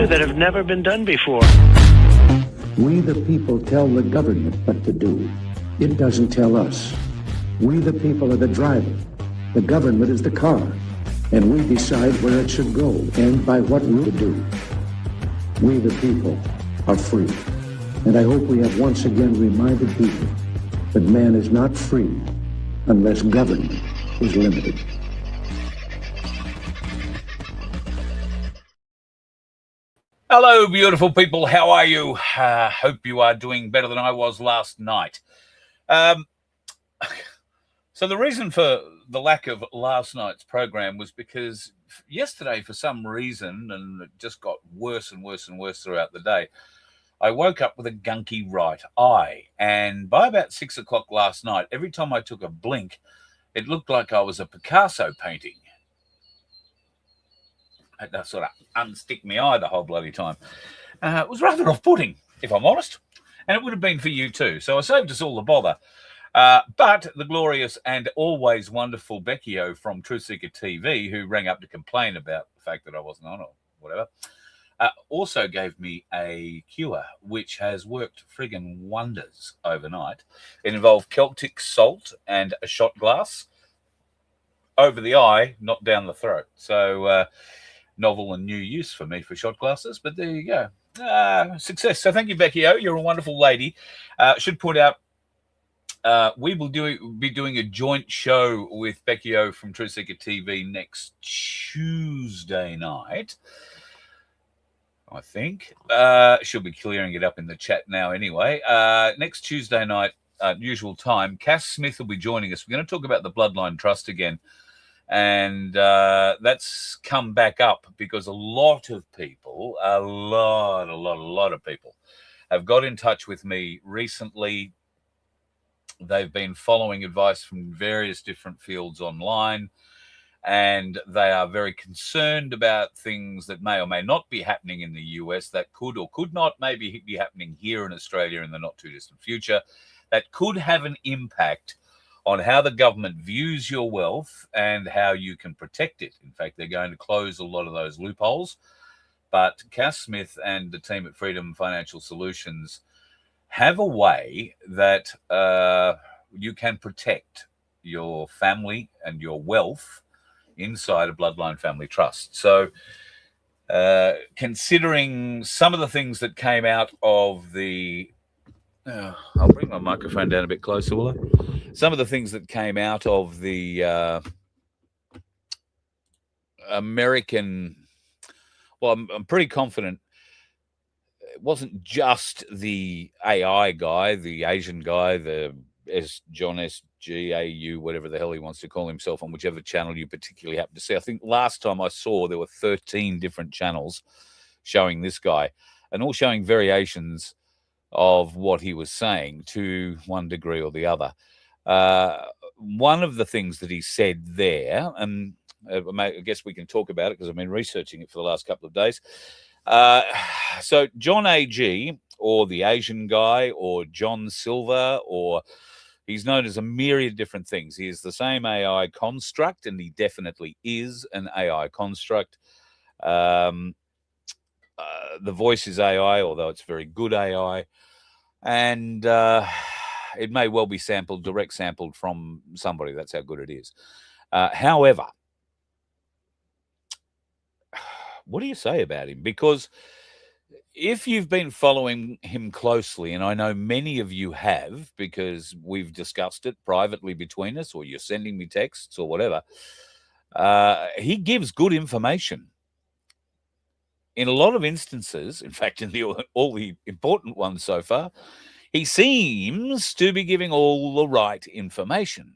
that have never been done before. We the people tell the government what to do. It doesn't tell us. We the people are the driver. The government is the car. And we decide where it should go and by what route to do. We the people are free. And I hope we have once again reminded people that man is not free unless government is limited. Hello, beautiful people. How are you? Hope you are doing better than I was last night. So the reason for the lack of last night's program was because yesterday, for some reason, and it just got worse and worse and worse throughout the day, I woke up with a gunky right eye. And by about 6 o'clock last night, every time I took a blink, it looked like I was a Picasso painting. That sort of unstick my eye the whole bloody time. It was rather off-putting, if I'm honest. And it would have been for you too. So I saved us all the bother. But the glorious and always wonderful Becky-O from Truth Seeker TV, who rang up to complain about the fact that I wasn't on or whatever, also gave me a cure, which has worked friggin' wonders overnight. It involved Celtic salt and a shot glass over the eye, not down the throat. So novel and new use for me for shot glasses, but there you go. Success. So thank you, Becky-O. You're a wonderful lady. Should point out, we will be doing a joint show with Becky-O from Truth Seeker TV next Tuesday night, I think. She'll be clearing it up in the chat now anyway. Next Tuesday night, usual time, Cass Smith will be joining us. We're going to talk about the Bloodline Trust again. And that's come back up because a lot of people, a lot of people have got in touch with me recently. They've been following advice from various different fields online, and they are very concerned about things that may or may not be happening in the US that could or could not maybe be happening here in Australia in the not too distant future that could have an impact on how the government views your wealth and how you can protect it. In fact, they're going to close a lot of those loopholes. But Cass Smith and the team at Freedom Financial Solutions have a way that you can protect your family and your wealth inside a Bloodline Family Trust. So considering some of the things that came out of the... I'll bring my microphone down a bit closer, will I? Some of the things that came out of the American... Well, I'm pretty confident it wasn't just the AI guy, the Asian guy, the John SGAU, whatever the hell he wants to call himself, on whichever channel you particularly happen to see. I think last time I saw there were 13 different channels showing this guy, and all showing variations of what he was saying to one degree or the other. One of the things that he said there, and I guess we can talk about it because I've been researching it for the last couple of days. So John AG, or the Asian guy, or John Silver, or he's known as a myriad of different things. He is the same AI construct, and he definitely is an AI construct. The voice is AI, although it's very good AI. And it may well be direct sampled from somebody. That's how good it is. However, what do you say about him? Because if you've been following him closely, and I know many of you have, because we've discussed it privately between us, or you're sending me texts or whatever, he gives good information. In a lot of instances, in fact, in all the important ones so far, he seems to be giving all the right information.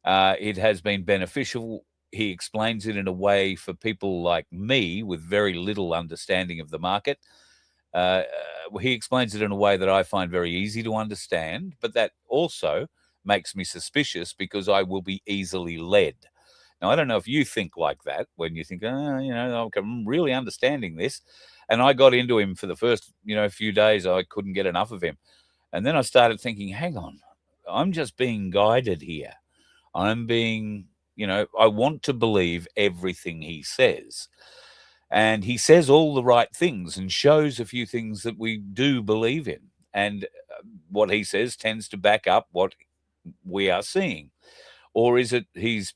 It has been beneficial. He explains it in a way for people like me with very little understanding of the market. He explains it in a way that I find very easy to understand, but that also makes me suspicious because I will be easily led. Now, I don't know if you think like that when you think, I'm really understanding this. And I got into him for the first, few days. I couldn't get enough of him. And then I started thinking, hang on, I'm just being guided here. I'm being, I want to believe everything he says. And he says all the right things and shows a few things that we do believe in. And what he says tends to back up what we are seeing. Or is it he's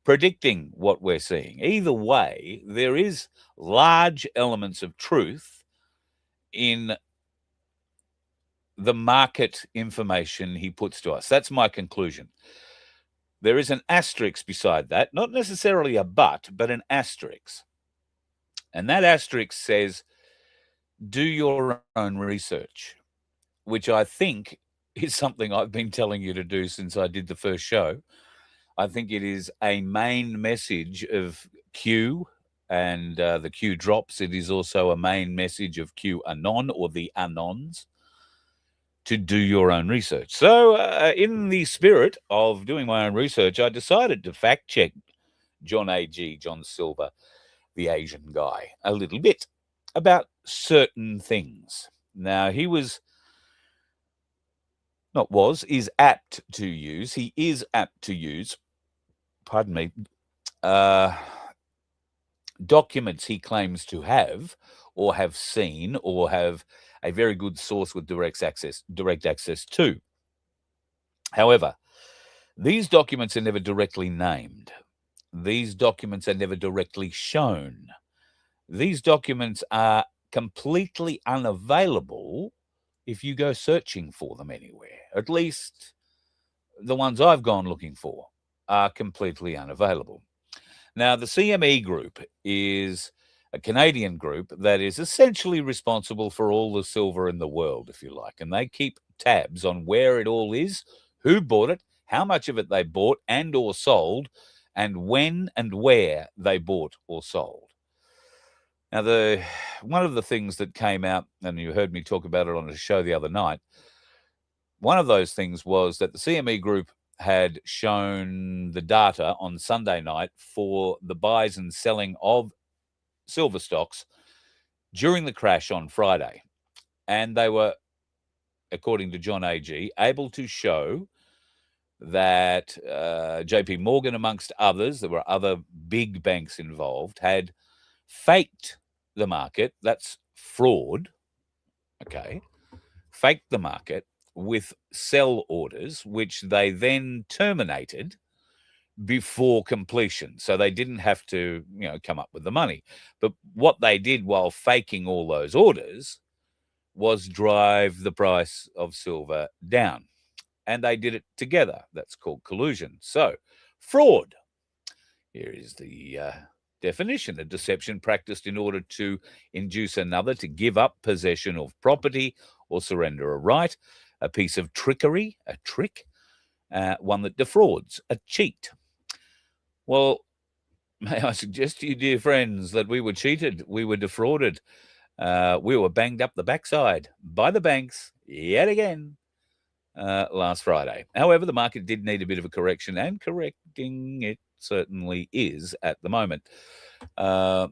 predicting what we're seeing? Either way, there is large elements of truth in the market information he puts to us. That's my conclusion. There is an asterisk beside that, not necessarily a but an asterisk. And that asterisk says, do your own research, which I think is something I've been telling you to do since I did the first show. I think it is a main message of Q and the Q drops. It is also a main message of Q Anon or the Anons to do your own research. So in the spirit of doing my own research, I decided to fact check John Silver, the Asian guy, a little bit about certain things. Now, he is apt to use, he is apt to use, pardon me, documents he claims to have or have seen or have a very good source with direct access to. However, these documents are never directly named. These documents are never directly shown. These documents are completely unavailable if you go searching for them anywhere. At least the ones I've gone looking for are completely unavailable. Now, the CME Group is a Canadian group that is essentially responsible for all the silver in the world, if you like, and they keep tabs on where it all is, who bought it, how much of it they bought and or sold, and when and where they bought or sold. Now, one of the things that came out, and you heard me talk about it on a show the other night, one of those things was that the CME Group had shown the data on Sunday night for the buys and selling of silver stocks during the crash on Friday. And they were, according to John AG, able to show that JP Morgan, amongst others, there were other big banks involved, had faked the market. That's fraud. Okay. Faked the market with sell orders, which they then terminated before completion. So they didn't have to, come up with the money. But what they did while faking all those orders was drive the price of silver down. And they did it together. That's called collusion. So fraud. Here is the definition: a deception practiced in order to induce another to give up possession of property or surrender a right, a piece of trickery, a trick, one that defrauds, a cheat. Well, may I suggest to you, dear friends, that we were cheated, we were defrauded, we were banged up the backside by the banks yet again last Friday. However, the market did need a bit of a correction, and correcting it certainly is at the moment. I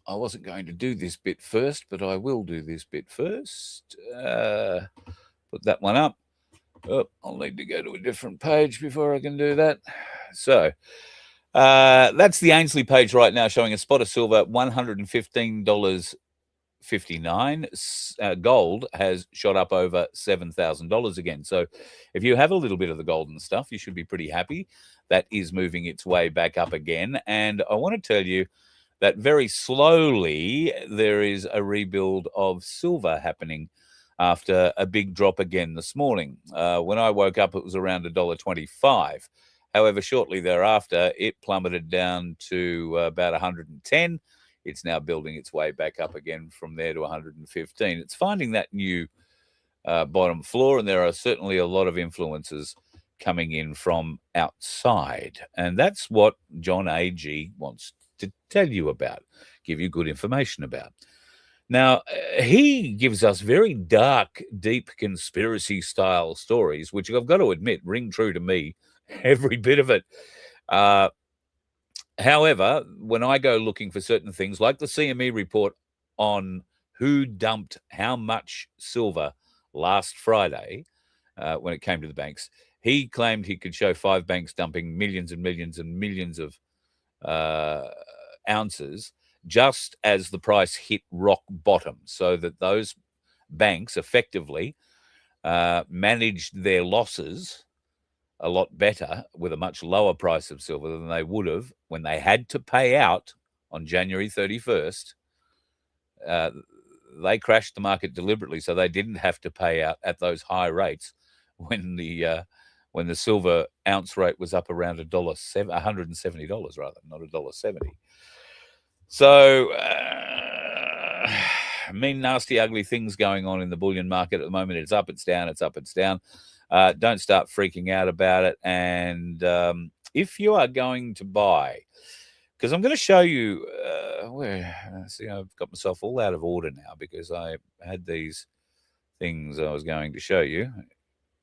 wasn't going to do this bit first, but I will do this bit first. Put that one up. Oh, I'll need to go to a different page before I can do that. So that's the Ainsley page right now, showing a spot of silver, $115.59. Gold has shot up over $7,000 again. So if you have a little bit of the golden stuff, you should be pretty happy. That is moving its way back up again. And I want to tell you that very slowly there is a rebuild of silver happening after a big drop again this morning. When I woke up, it was around $1.25. However, shortly thereafter, it plummeted down to about 110. It's now building its way back up again from there to 115. It's finding that new bottom floor, and there are certainly a lot of influences coming in from outside. And that's what John A.G. wants to tell you about, give you good information about. Now, he gives us very dark, deep conspiracy-style stories, which I've got to admit ring true to me, every bit of it. However, when I go looking for certain things, like the CME report on who dumped how much silver last Friday when it came to the banks, he claimed he could show 5 banks dumping millions and millions and millions of ounces just as the price hit rock bottom, so that those banks effectively managed their losses a lot better with a much lower price of silver than they would have when they had to pay out on January 31st. They crashed the market deliberately so they didn't have to pay out at those high rates when the silver ounce rate was up around $170 rather, not $1.70. So mean, nasty, ugly things going on in the bullion market at the moment. It's up, it's down, it's up, it's down. Don't start freaking out about it. And if you are going to buy, because I'm going to show you see, I've got myself all out of order now because I had these things I was going to show you,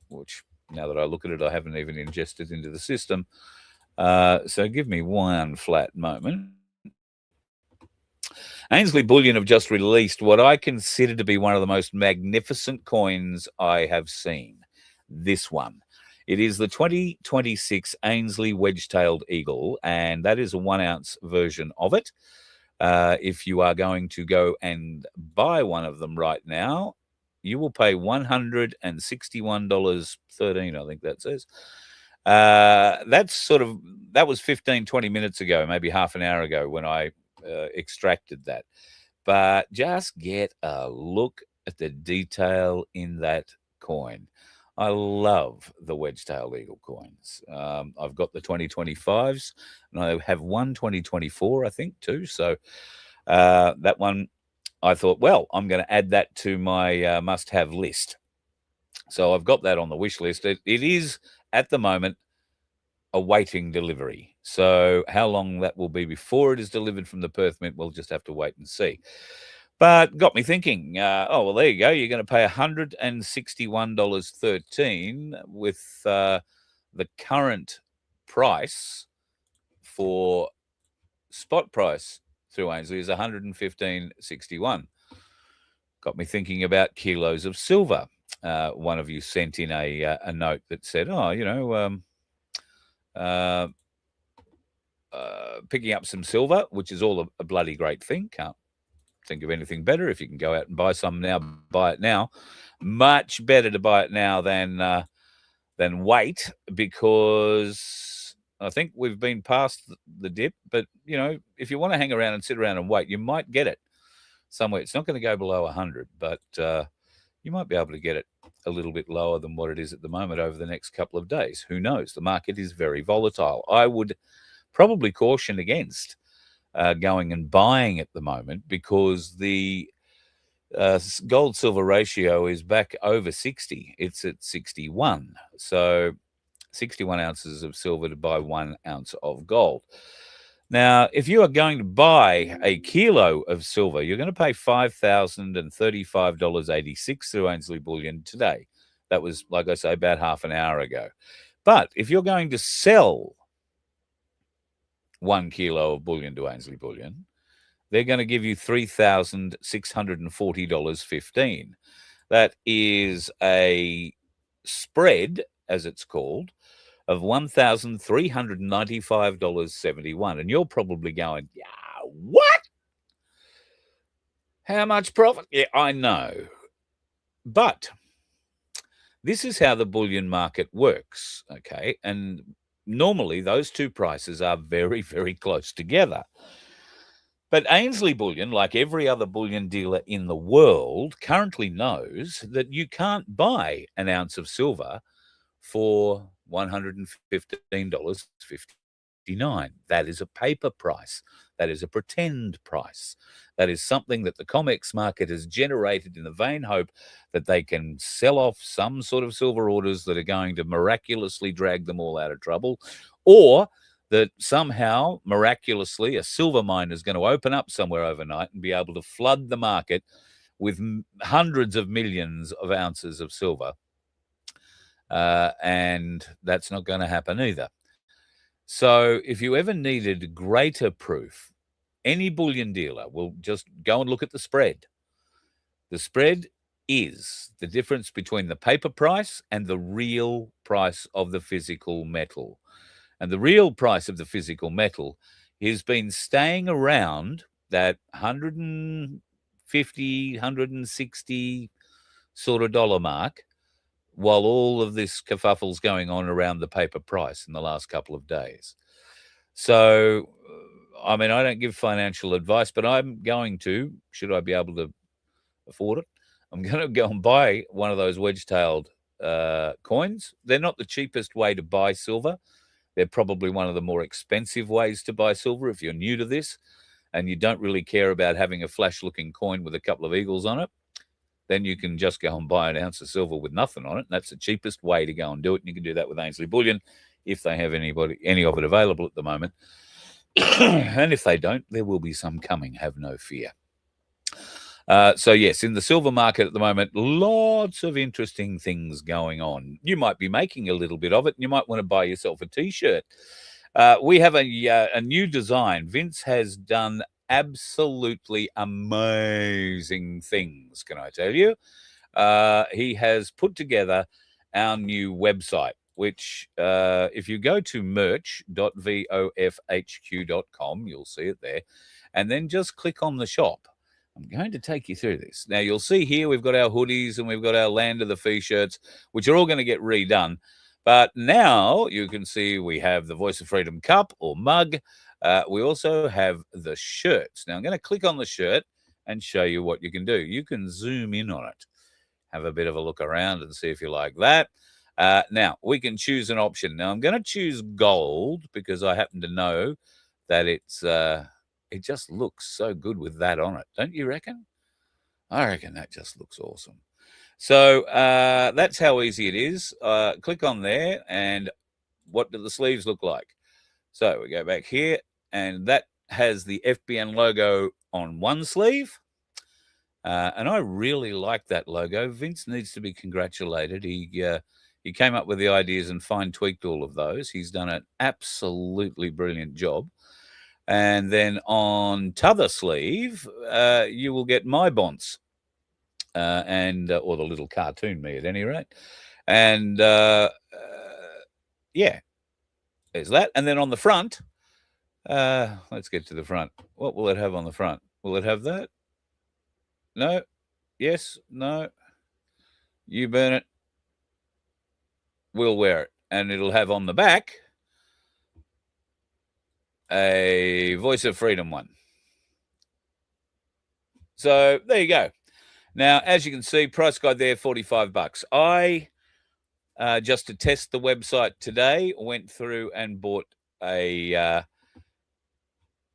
which now that I look at it, I haven't even ingested into the system. So give me one flat moment. Ainsley Bullion have just released what I consider to be one of the most magnificent coins I have seen. This one. It is the 2026 Ainsley Wedge-tailed Eagle, and that is a 1 ounce version of it. If you are going to go and buy one of them right now, you will pay $161.13, I think that says. That was 15, 20 minutes ago, maybe half an hour ago when I extracted that. But just get a look at the detail in that coin. I love the wedge-tailed eagle coins. I've got the 2025s, and I have one 2024, I think, too. So that one, I thought, well, I'm going to add that to my must-have list. So I've got that on the wish list. It is, at the moment, awaiting delivery. So how long that will be before it is delivered from the Perth Mint, we'll just have to wait and see. But got me thinking, oh, well, there you go. You're going to pay $161.13 with the current price for spot price through Ainsley is $115.61. Got me thinking about kilos of silver. One of you sent in a note that said, oh, you know, picking up some silver, which is all a bloody great thing. Can't think of anything better. If you can go out and buy some now, buy it now. Much better to buy it now than wait, because I think we've been past the dip. But, you know, if you want to hang around and sit around and wait, you might get it somewhere. It's not going to go below 100, but you might be able to get it a little bit lower than what it is at the moment over the next couple of days. Who knows? The market is very volatile. I would probably caution against going and buying at the moment, because the gold-silver ratio is back over 60. It's at 61. So 61 ounces of silver to buy 1 ounce of gold. Now, if you are going to buy a kilo of silver, you're going to pay $5,035.86 through Ainsley Bullion today. That was, like I say, about half an hour ago. But if you're going to sell 1 kilo of bullion to Ainsley Bullion, they're going to give you $3,640.15. That is a spread, as it's called, of $1,395.71. And you're probably going, yeah, what? How much profit? Yeah, I know. But this is how the bullion market works, okay? And normally those two prices are very, very close together. But Ainsley Bullion, like every other bullion dealer in the world, currently knows that you can't buy an ounce of silver for $115.59. That is a paper price. That is a pretend price. That is something that the COMEX market has generated in the vain hope that they can sell off some sort of silver orders that are going to miraculously drag them all out of trouble, or that somehow, miraculously, a silver mine is going to open up somewhere overnight and be able to flood the market with hundreds of millions of ounces of silver. And that's not going to happen either. So if you ever needed greater proof, any bullion dealer will just go and look at the spread. The spread is the difference between the paper price and the real price of the physical metal. And the real price of the physical metal has been staying around that $150, $160 sort of dollar mark, while all of this kerfuffle's going on around the paper price in the last couple of days. So, I mean, I don't give financial advice, but I'm going to, should I be able to afford it, I'm going to go and buy one of those wedge-tailed coins. They're not the cheapest way to buy silver. They're probably one of the more expensive ways to buy silver if you're new to this and you don't really care about having a flash-looking coin with a couple of eagles on it. Then you can just go and buy an ounce of silver with nothing on it. And that's the cheapest way to go and do it. And you can do that with Ainsley Bullion if they have any of it available at the moment. And if they don't, there will be some coming. Have no fear. So, yes, in the silver market at the moment, lots of interesting things going on. You might be making a little bit of it, and you might want to buy yourself a T-shirt. We have a new design. Vince has done absolutely amazing things, can I tell you? He has put together our new website, which if you go to merch.vofhq.com, you'll see it there, and then just click on the shop. I'm going to take you through this. Now, you'll see here we've got our hoodies and we've got our Land of the Fee shirts, which are all going to get redone. But now you can see we have the Voice of Freedom cup or mug. We also have the shirts. Now, I'm going to click on the shirt and show you what you can do. You can zoom in on it, have a bit of a look around and see if you like that. Now, we can choose an option. Now, I'm going to choose gold because I happen to know that it's... it just looks so good with that on it. Don't you reckon? I reckon that just looks awesome. So that's how easy it is. Click on there, and what do the sleeves look like? So we go back here, and that has the FBN logo on one sleeve. And I really like that logo. Vince needs to be congratulated. He came up with the ideas and fine-tweaked all of those. He's done an absolutely brilliant job. And then on t'other sleeve, you will get my bonds, or the little cartoon me at any rate. And yeah, there's that. And then on the front, let's get to the front. What will it have on the front? Will it have that? No. Yes. No. You burn it. We'll wear it. And it'll have on the back a Voice of Freedom one. So there you go. Now, as you can see, price guide there, $45. I, just to test the website today, went through and bought a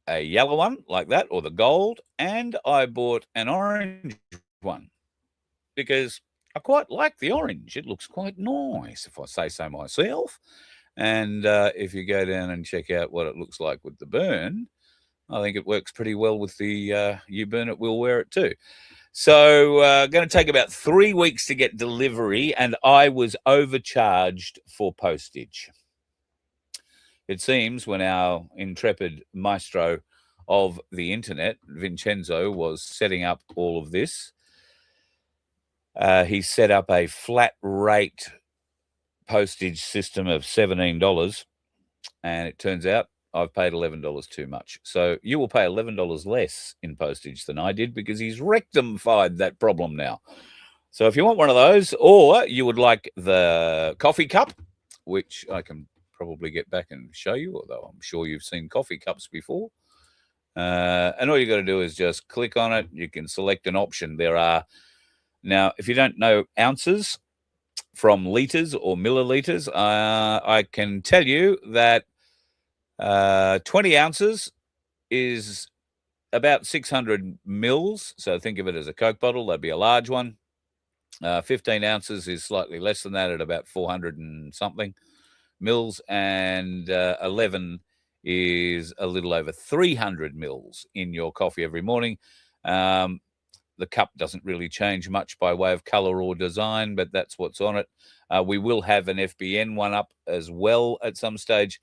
yellow one like that, or the gold, and I bought an orange one because I quite like the orange. It looks quite nice, if I say so myself. And if you go down and check out what it looks like with the burn, I think it works pretty well with the you burn it, we'll wear it too. So going to take about 3 weeks to get delivery, and I was overcharged for postage. It seems when our intrepid maestro of the internet, Vincenzo, was setting up all of this, he set up a flat rate postage system of $17, and it turns out I've paid $11 too much. So you will pay $11 less in postage than I did because he's rectified that problem now. So if you want one of those, or you would like the coffee cup, which I can probably get back and show you, although I'm sure you've seen coffee cups before. And all you got to do is just click on it. You can select an option. There are, now, if you don't know ounces from liters or milliliters, I can tell you that 20 ounces is about 600 mils. So think of it as a Coke bottle. That'd be a large one. 15 ounces is slightly less than that at about 400 and something mils. And 11 is a little over 300 mils in your coffee every morning. The cup doesn't really change much by way of color or design, but that's what's on it. We will have an FBN one up as well at some stage.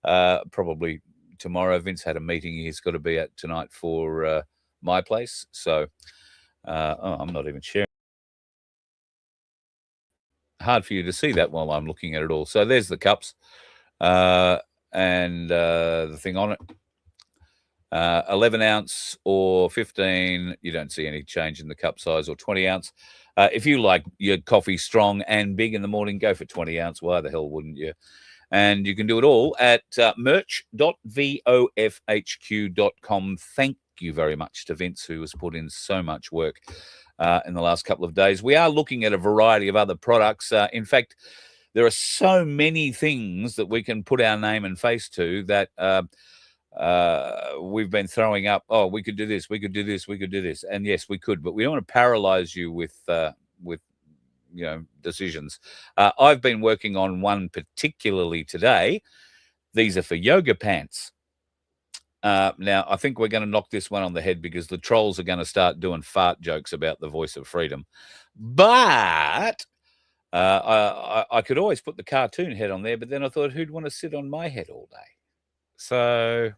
Probably tomorrow. Vince had a meeting he's got to be at tonight for my place. So I'm not even sharing. Hard for you to see that while I'm looking at it all. So there's the cups and the thing on it. 11 ounce or 15, you don't see any change in the cup size, or 20 ounce. If you like your coffee strong and big in the morning, go for 20 ounce. Why the hell wouldn't you? And you can do it all at merch.vofhq.com. Thank you very much to Vince, who has put in so much work in the last couple of days. We are looking at a variety of other products. In fact, there are so many things that we can put our name and face to that we've been throwing up. Oh, we could do this, we could do this, we could do this. And yes, we could, but we don't want to paralyze you with decisions. I've been working on one particularly today. These are for yoga pants. Now, I think we're going to knock this one on the head because the trolls are going to start doing fart jokes about the voice of freedom. But I could always put the cartoon head on there, but then I thought, who'd want to sit on my head all day? So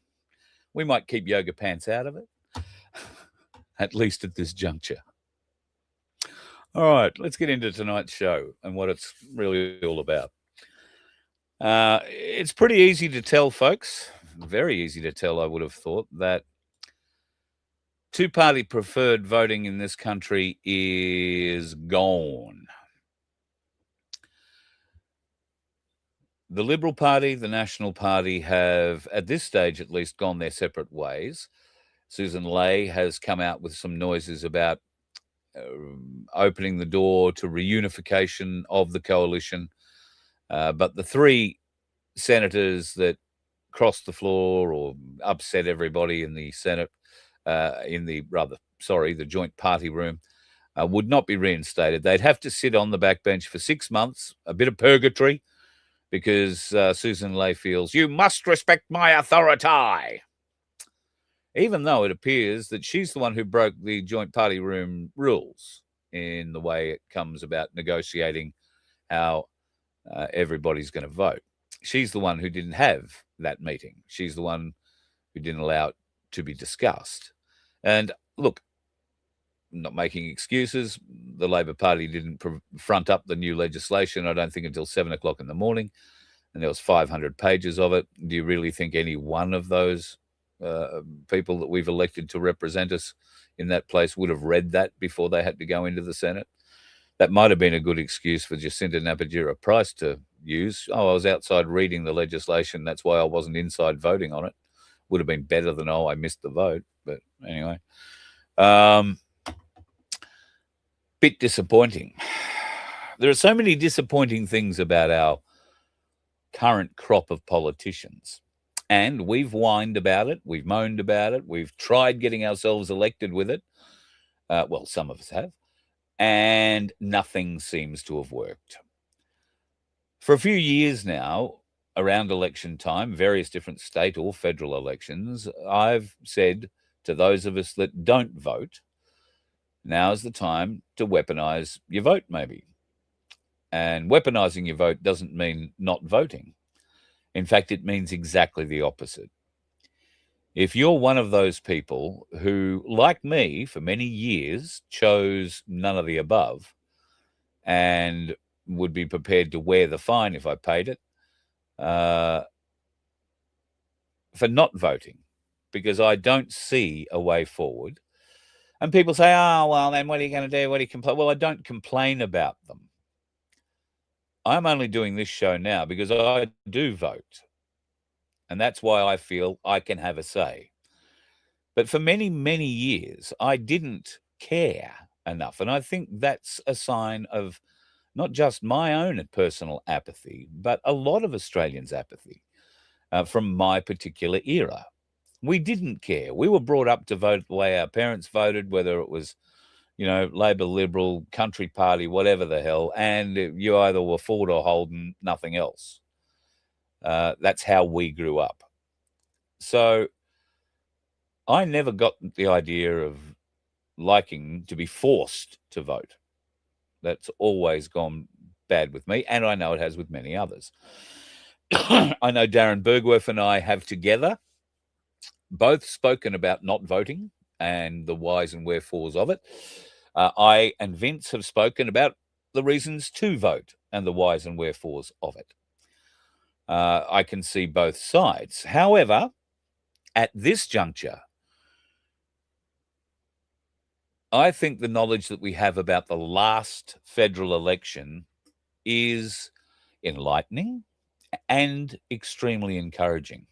we might keep yoga pants out of it, at least at this juncture. All right, let's get into tonight's show and what it's really all about. It's pretty easy to tell, folks, very easy to tell, I would have thought, that two-party preferred voting in this country is gone. The Liberal Party, the National Party have, at this stage at least, gone their separate ways. Susan Ley has come out with some noises about opening the door to reunification of the coalition. But the three senators that crossed the floor or upset everybody in the Senate, the joint party room, would not be reinstated. They'd have to sit on the backbench for 6 months, a bit of purgatory, because Susan Ley feels, you must respect my authority. Even though it appears that she's the one who broke the joint party room rules in the way it comes about negotiating how everybody's going to vote. She's the one who didn't have that meeting. She's the one who didn't allow it to be discussed. And look, I'm not making excuses. The Labor Party didn't front up the new legislation, I don't think, until 7 o'clock in the morning. And there was 500 pages of it. Do you really think any one of those people that we've elected to represent us in that place would have read that before they had to go into the Senate? That might have been a good excuse for Jacinta Napier Price to use. Oh, I was outside reading the legislation. That's why I wasn't inside voting on it. Would have been better than, I missed the vote. But anyway, bit disappointing. There are so many disappointing things about our current crop of politicians. And we've whined about it. We've moaned about it. We've tried getting ourselves elected with it. Well, some of us have. And nothing seems to have worked. For a few years now, around election time, various different state or federal elections, I've said to those of us that don't vote, now's the time to weaponize your vote, maybe. And weaponizing your vote doesn't mean not voting. In fact, it means exactly the opposite. If you're one of those people who, like me, for many years chose none of the above and would be prepared to wear the fine if I paid it for not voting, because I don't see a way forward. And people say, oh, well, then what are you going to do? What do you complain? Well, I don't complain about them. I'm only doing this show now because I do vote. And that's why I feel I can have a say. But for many, many years, I didn't care enough. And I think that's a sign of not just my own personal apathy, but a lot of Australians' apathy from my particular era. We didn't care. We were brought up to vote the way our parents voted, whether it was, Labor, Liberal, Country Party, whatever the hell, and you either were Ford or Holden, nothing else. That's how we grew up. So I never got the idea of liking to be forced to vote. That's always gone bad with me, and I know it has with many others. I know Darren Bergwerf and I have together both spoken about not voting and the whys and wherefores of it. I and Vince have spoken about the reasons to vote and the whys and wherefores of it. I can see both sides. However, at this juncture, I think the knowledge that we have about the last federal election is enlightening and extremely encouraging.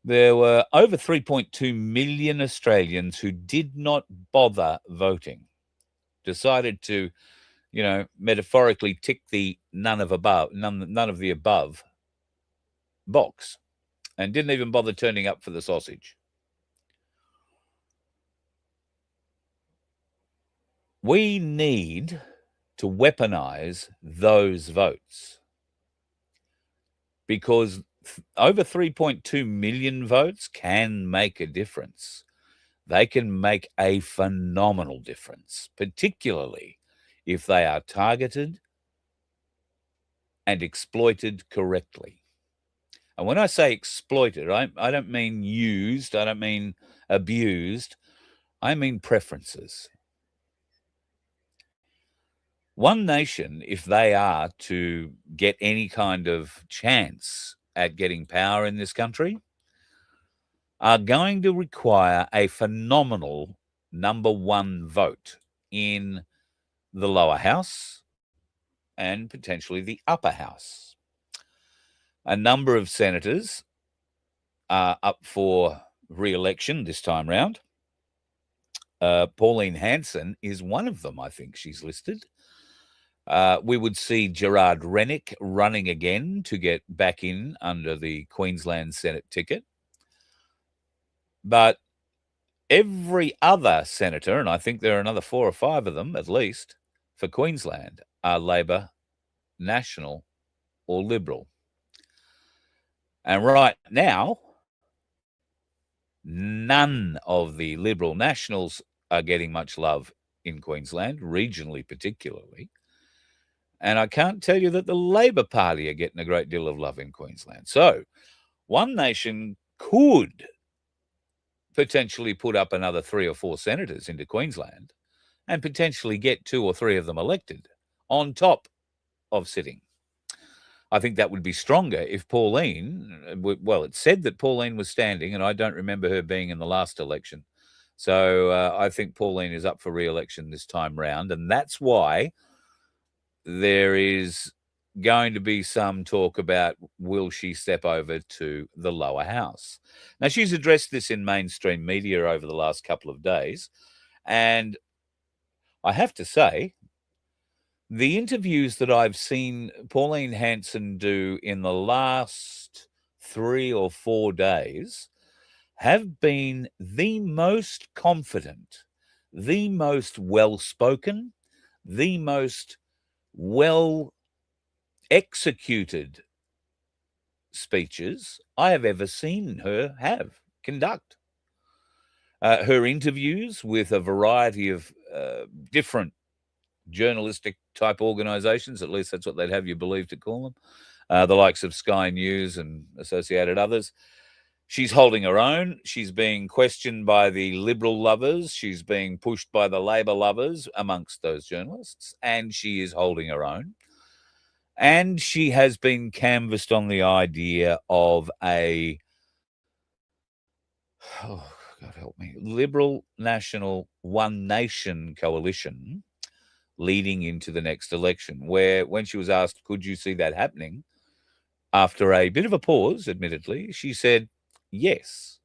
There were over 3.2 million Australians who did not bother voting, decided to, metaphorically tick the none of the above box, and didn't even bother turning up for the sausage. We need to weaponize those votes, because over 3.2 million votes can make a difference. They can make a phenomenal difference, particularly if they are targeted and exploited correctly. And when I say exploited, I don't mean used, I don't mean abused, I mean preferences. One nation, if they are to get any kind of chance at getting power in this country, are going to require a phenomenal number one vote in the lower house and potentially the upper house. A number of senators are up for re-election this time round. Pauline Hanson is one of them, I think she's listed. We would see Gerard Rennick running again to get back in under the Queensland Senate ticket. But every other senator, and I think there are another 4 or 5 of them at least, for Queensland, are Labor, National, or Liberal. And right now, none of the Liberal Nationals are getting much love in Queensland, regionally particularly. And I can't tell you that the Labor Party are getting a great deal of love in Queensland. So One Nation could potentially put up another 3 or 4 senators into Queensland and potentially get 2 or 3 of them elected on top of sitting. I think that would be stronger if Pauline, well, it said that Pauline was standing, and I don't remember her being in the last election. So I think Pauline is up for re-election this time round, and that's why there is going to be some talk about will she step over to the lower house. Now, she's addressed this in mainstream media over the last couple of days, and I have to say, the interviews that I've seen Pauline Hanson do in the last 3 or 4 days have been the most confident, the most well-spoken, the most well-executed speeches I have ever seen her conduct. Her interviews with a variety of different journalistic type organizations, at least that's what they'd have you believe to call them, the likes of Sky News and associated others. She's holding her own. She's being questioned by the Liberal lovers. She's being pushed by the Labor lovers amongst those journalists, and she is holding her own. And she has been canvassed on the idea of a, oh, God help me, Liberal National One Nation coalition leading into the next election, where when she was asked, could you see that happening? After a bit of a pause, admittedly, she said, yes,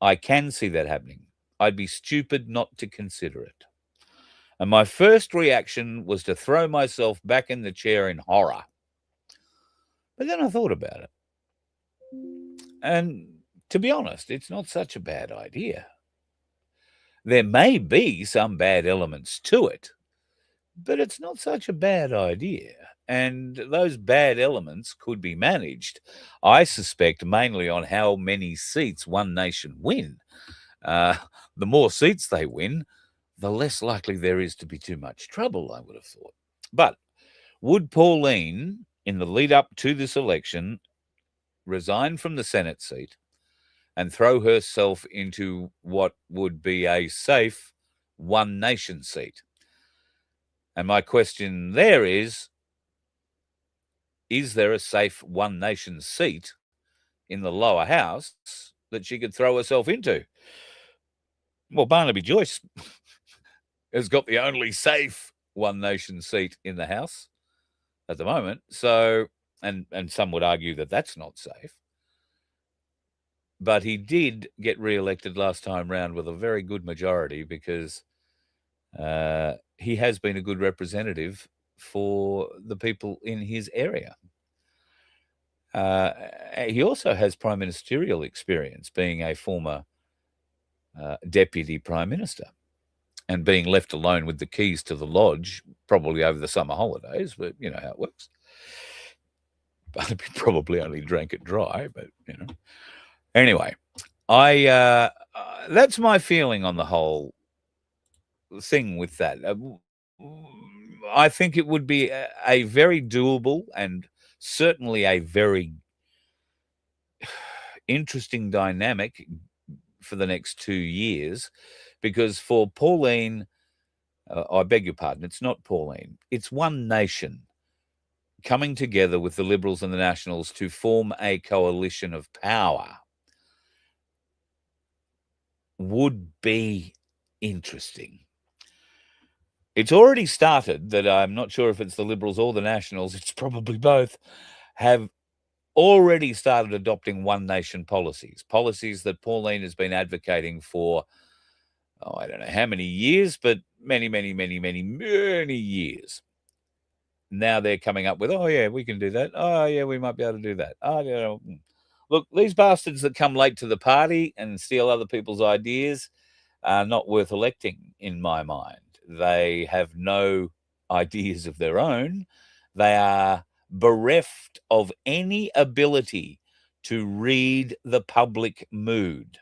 I can see that happening. I'd be stupid not to consider it. And my first reaction was to throw myself back in the chair in horror. But then I thought about it. And to be honest, it's not such a bad idea. There may be some bad elements to it, but it's not such a bad idea. And those bad elements could be managed, I suspect, mainly on how many seats One Nation win. The more seats they win, the less likely there is to be too much trouble, I would have thought. But would Pauline, in the lead up to this election, resign from the Senate seat and throw herself into what would be a safe One Nation seat? And my question there is there a safe One Nation seat in the lower house that she could throw herself into. Well, Barnaby Joyce has got the only safe One Nation seat in the House at the moment. So, and some would argue that that's not safe. But he did get re-elected last time round with a very good majority because he has been a good representative for the people in his area. He also has prime ministerial experience, being a former deputy prime minister and being left alone with the keys to the lodge, probably over the summer holidays, but you know how it works. But he probably only drank it dry, but you know. Anyway, that's my feeling on the whole thing with that. I think it would be a very doable and certainly a very interesting dynamic for the next 2 years, because for Pauline, I beg your pardon, it's not Pauline, it's One Nation coming together with the Liberals and the Nationals to form a coalition of power would be interesting. It's already started that I'm not sure if it's the Liberals or the Nationals, it's probably both, have already started adopting One Nation policies that Pauline has been advocating for, I don't know how many years, but many years. Now they're coming up with, oh, yeah, we can do that. Oh, yeah, we might be able to do that. Oh, yeah. Look, these bastards that come late to the party and steal other people's ideas are not worth electing, in my mind. They have no ideas of their own. They are bereft of any ability to read the public mood.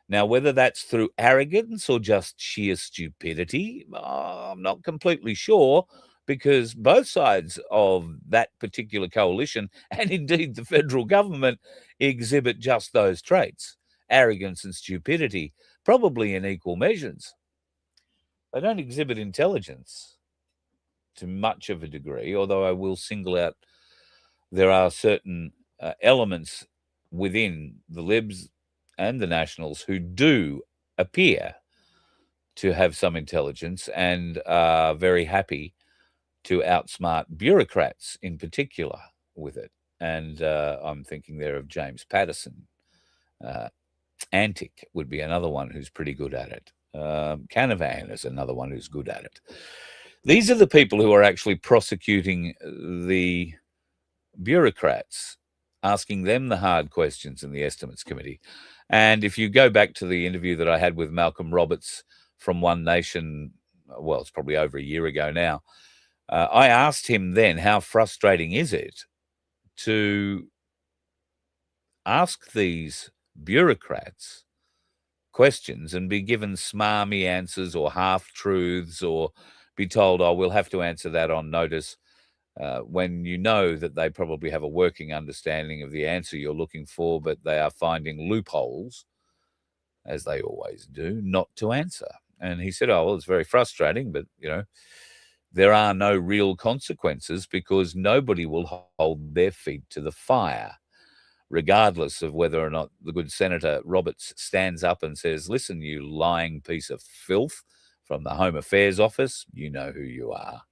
Now, whether that's through arrogance or just sheer stupidity, I'm not completely sure, because both sides of that particular coalition, and indeed the federal government, exhibit just those traits, arrogance and stupidity, probably in equal measures. They don't exhibit intelligence to much of a degree, although I will single out there are certain elements within the Libs and the Nationals who do appear to have some intelligence and are very happy to outsmart bureaucrats in particular with it. And I'm thinking there of James Patterson. Antic would be another one who's pretty good at it. Canavan is another one who's good at it. These are the people who are actually prosecuting the bureaucrats, asking them the hard questions in the Estimates Committee. And if you go back to the interview that I had with Malcolm Roberts from One Nation, well, it's probably over a year ago now, I asked him then, how frustrating is it to ask these bureaucrats questions and be given smarmy answers or half-truths, or be told, oh, we'll have to answer that on notice, when you know that they probably have a working understanding of the answer you're looking for, but they are finding loopholes, as they always do, not to answer. And he said, oh, well, it's very frustrating, but, you know, there are no real consequences because nobody will hold their feet to the fire, regardless of whether or not the good Senator Roberts stands up and says, listen, you lying piece of filth from the Home Affairs Office, you know who you are.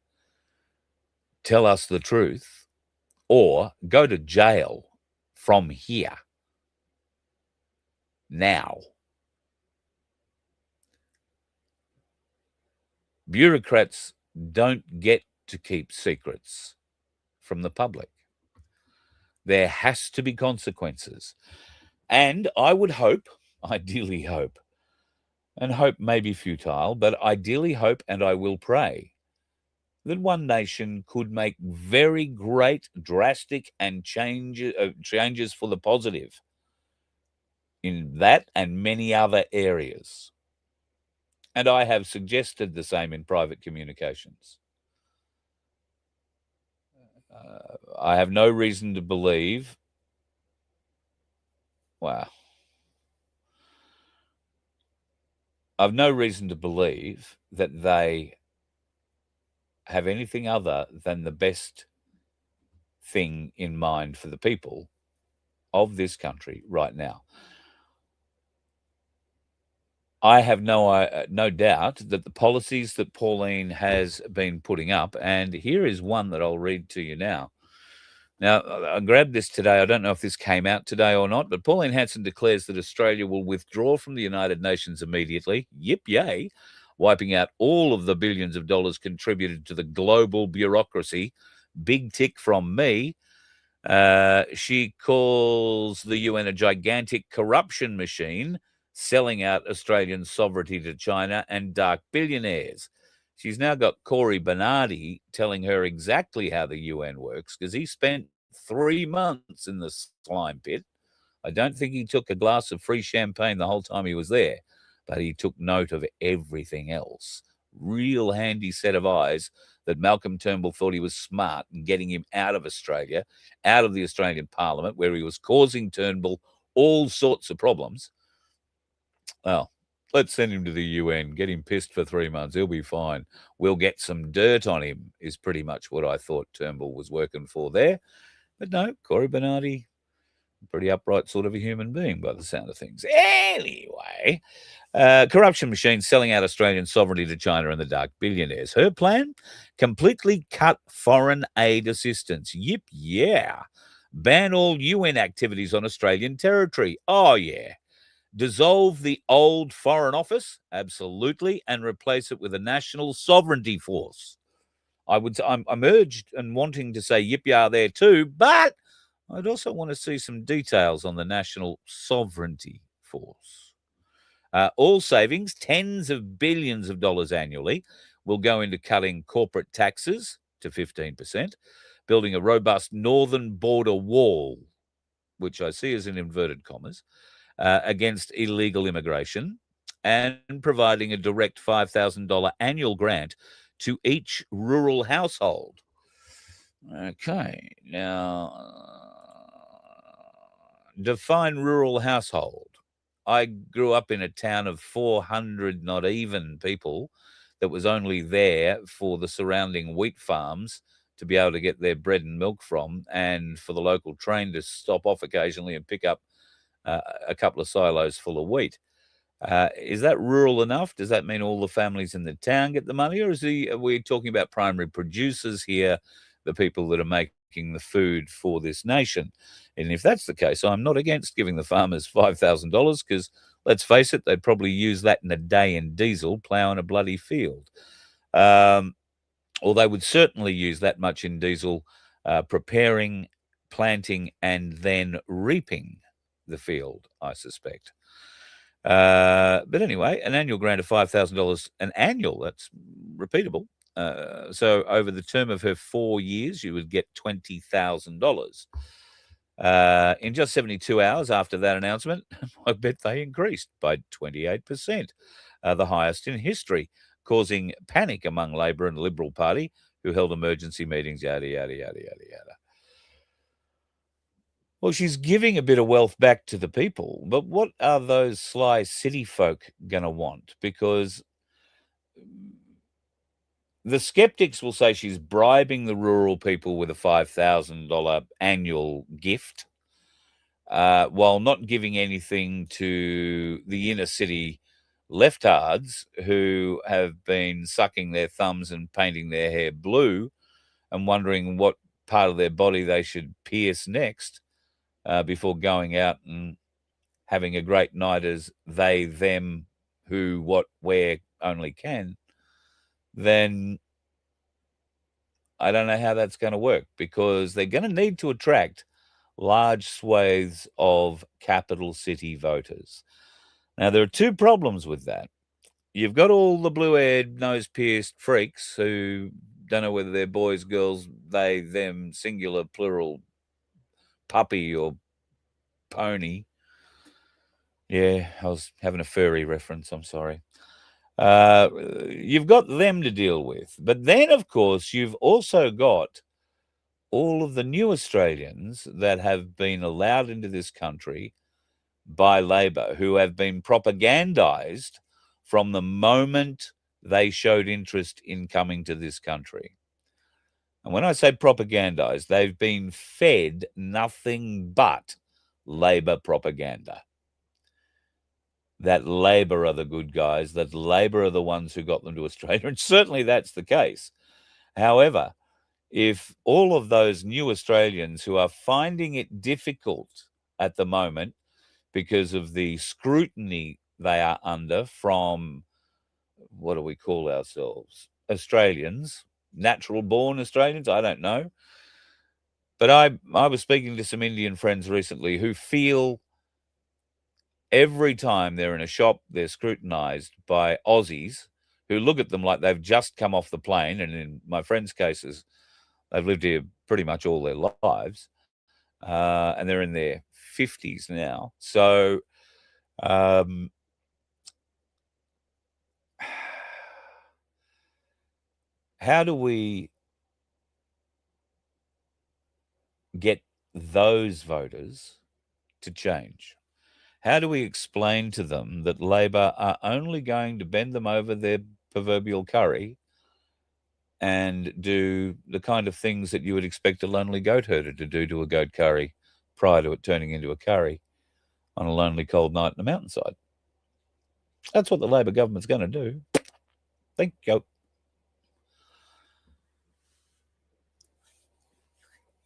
Tell us the truth or go to jail from here now. Bureaucrats don't get to keep secrets from the public. There has to be consequences. And I would hope, ideally hope, and hope may be futile, but ideally hope, and I will pray, that One Nation could make very great, drastic and changes for the positive in that and many other areas. And I have suggested the same in private communications. I have no reason to believe, I've no reason to believe that they have anything other than the best thing in mind for the people of this country right now. I have no doubt that the policies that Pauline has been putting up, and here is one that I'll read to you now. Now, I grabbed this today. I don't know if this came out today or not, but Pauline Hanson declares that Australia will withdraw from the United Nations immediately. Yip, yay. Wiping out all of the billions of dollars contributed to the global bureaucracy. Big tick from me. She calls the UN a gigantic corruption machine, selling out Australian sovereignty to China and dark billionaires. She's now got Corey Bernardi telling her exactly how the UN works because he spent 3 months in the slime pit. I don't think he took a glass of free champagne the whole time he was there, but he took note of everything else. Real handy set of eyes that Malcolm Turnbull thought he was smart in getting him out of Australia, out of the Australian Parliament, where he was causing Turnbull all sorts of problems. Well, let's send him to the UN, get him pissed for 3 months. He'll be fine. We'll get some dirt on him, is pretty much what I thought Turnbull was working for there. But no, Corey Bernardi, pretty upright sort of a human being by the sound of things. Anyway, corruption machine selling out Australian sovereignty to China and the dark billionaires. Her plan? Completely cut foreign aid assistance. Yip, yeah. Ban all UN activities on Australian territory. Oh, yeah. Dissolve the old Foreign Office, absolutely, and replace it with a national sovereignty force. I'm urged and wanting to say yip yah there too, but I'd also want to see some details on the national sovereignty force. All savings, tens of billions of dollars annually, will go into cutting corporate taxes to 15%, building a robust northern border wall, which I see as in inverted commas, against illegal immigration, and providing a direct $5,000 annual grant to each rural household. Okay, now define rural household. I grew up in a town of 400 not even people that was only there for the surrounding wheat farms to be able to get their bread and milk from, and for the local train to stop off occasionally and pick up a couple of silos full of wheat. Is that rural enough? Does that mean all the families in the town get the money, or are we talking about primary producers here, the people that are making the food for this nation? And if that's the case, I'm not against giving the farmers $5,000 because, let's face it, they'd probably use that in a day in diesel ploughing a bloody field. Or they would certainly use that much in diesel preparing, planting, and then reaping the field, I suspect. But anyway, an annual grant of $5,000, an annual, that's repeatable. So over the term of her 4 years, you would get $20,000. In just 72 hours after that announcement, I bet they increased by 28%, the highest in history, causing panic among Labor and Liberal Party, who held emergency meetings, yada, yada, yada, yada, yada. Well, she's giving a bit of wealth back to the people, but what are those sly city folk going to want? Because the skeptics will say she's bribing the rural people with a $5,000 annual gift, while not giving anything to the inner city leftards who have been sucking their thumbs and painting their hair blue and wondering what part of their body they should pierce next. Before going out and having a great night as they, them, who, what, where only can, then I don't know how that's going to work, because they're going to need to attract large swathes of capital city voters. Now, there are two problems with that. You've got all the blue-haired, nose-pierced freaks who don't know whether they're boys, girls, they, them, singular, plural, puppy or pony. Yeah, I was having a furry reference. I'm sorry. You've got them to deal with. But then, of course, you've also got all of the new Australians that have been allowed into this country by Labor, who have been propagandized from the moment they showed interest in coming to this country. And when I say propagandized, they've been fed nothing but Labor propaganda. that Labor are the good guys, that Labor are the ones who got them to Australia, and certainly that's the case. However, if all of those new Australians who are finding it difficult at the moment because of the scrutiny they are under from, what do we call ourselves? Australians, natural born Australians, I don't know. But I was speaking to some Indian friends recently who feel every time they're in a shop, they're scrutinized by Aussies who look at them like they've just come off the plane. And in my friends' cases, they've lived here pretty much all their lives, and they're in their 50s now. So how do we get those voters to change? How do we explain to them that Labor are only going to bend them over their proverbial curry and do the kind of things that you would expect a lonely goat herder to do to a goat curry prior to it turning into a curry on a lonely cold night in the mountainside? That's what the Labor government's going to do. Thank you.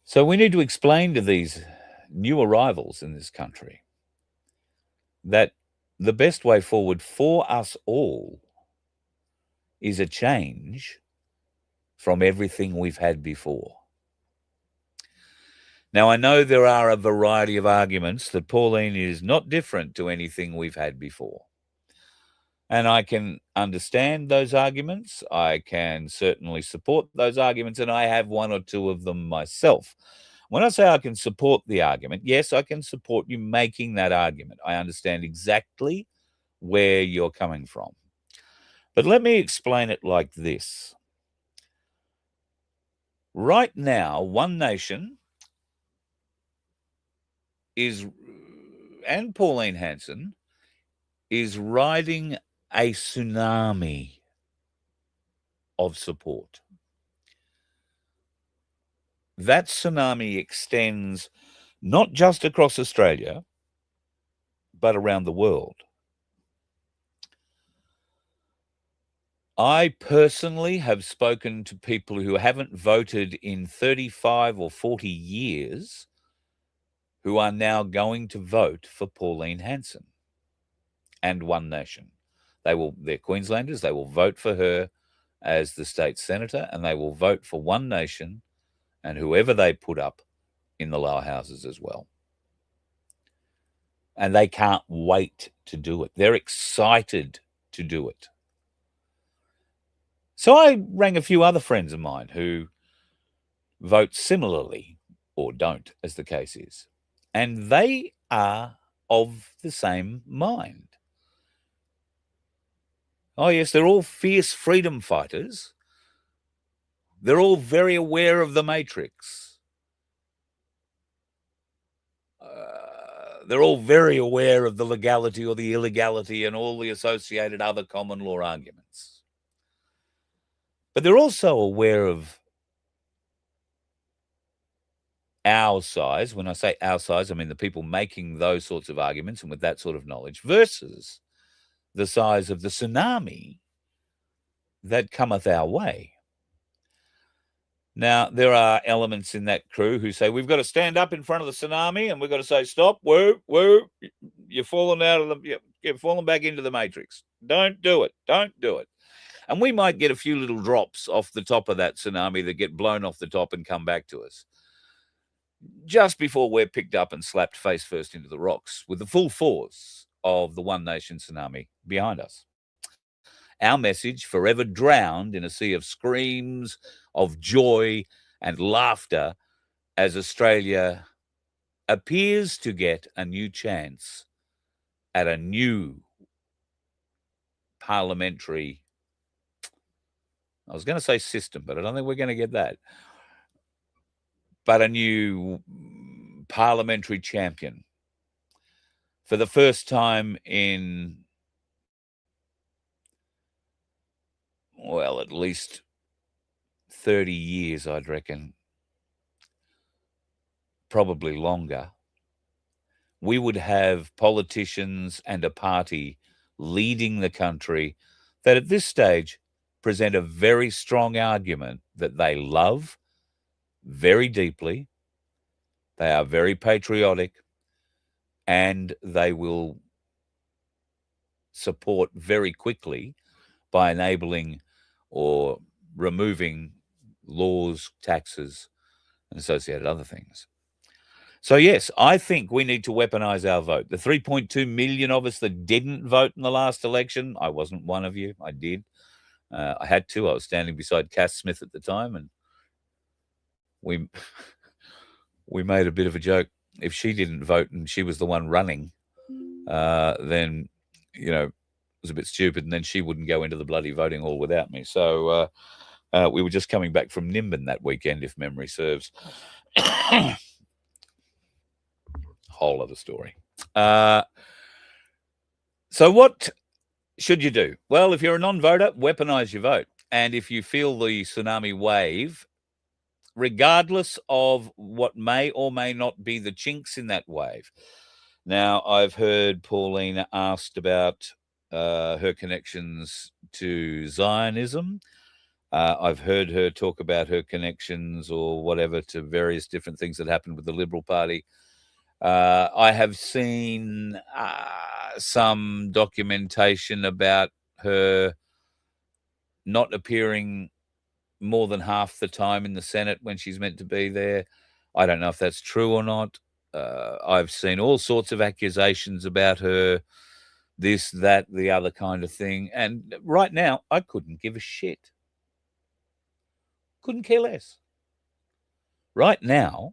So we need to explain to these new arrivals in this country that the best way forward for us all is a change from everything we've had before. Now, I know there are a variety of arguments that Pauline is not different to anything we've had before. And I can understand those arguments. I can certainly support those arguments, and I have one or two of them myself. When I say I can support the argument, yes, I can support you making that argument. I understand exactly where you're coming from. But let me explain it like this. Right now, One Nation and Pauline Hanson is riding a tsunami of support. That tsunami extends not just across Australia, but around the world. I personally have spoken to people who haven't voted in 35 or 40 years who are now going to vote for Pauline Hanson and One Nation. They're Queenslanders. They will vote for her as the state senator, and they will vote for One Nation and whoever they put up in the lower houses as well. And they can't wait to do it. They're excited to do it. So I rang a few other friends of mine who vote similarly, or don't, as the case is. And they are of the same mind. Oh, yes, they're all fierce freedom fighters. They're all very aware of the matrix. They're all very aware of the legality or the illegality and all the associated other common law arguments. But they're also aware of our size. When I say our size, I mean the people making those sorts of arguments and with that sort of knowledge versus the size of the tsunami that cometh our way. Now, there are elements in that crew who say, we've got to stand up in front of the tsunami and we've got to say, stop, whoa, you're falling you're falling back into the matrix. Don't do it. Don't do it. And we might get a few little drops off the top of that tsunami that get blown off the top and come back to us just before we're picked up and slapped face first into the rocks with the full force of the One Nation tsunami behind us. Our message forever drowned in a sea of screams of joy and laughter as Australia appears to get a new chance at a new parliamentary, I was going to say system, but I don't think we're going to get that, but a new parliamentary champion. For the first time in, well, at least 30 years, I'd reckon, probably longer, we would have politicians and a party leading the country that at this stage present a very strong argument that they love very deeply, they are very patriotic, and they will support very quickly by enabling or removing laws, taxes, and associated other things. So, yes, I think we need to weaponize our vote. The 3.2 million of us that didn't vote in the last election, I wasn't one of you. I did. I had to. I was standing beside Cass Smith at the time, and we we made a bit of a joke. If she didn't vote and she was the one running, then, you know, it was a bit stupid, and then she wouldn't go into the bloody voting hall without me. So we were just coming back from Nimbin that weekend, if memory serves. Whole other story. So what should you do? Well, if you're a non-voter, weaponize your vote. And if you feel the tsunami wave, regardless of what may or may not be the chinks in that wave. Now, I've heard Pauline asked about her connections to Zionism. I've heard her talk about her connections or whatever to various different things that happened with the Liberal Party. I have seen some documentation about her not appearing more than half the time in the Senate when she's meant to be there. I don't know if that's true or not. I've seen all sorts of accusations about her, this, that, the other kind of thing. And right now, I couldn't give a shit. Couldn't care less. Right now,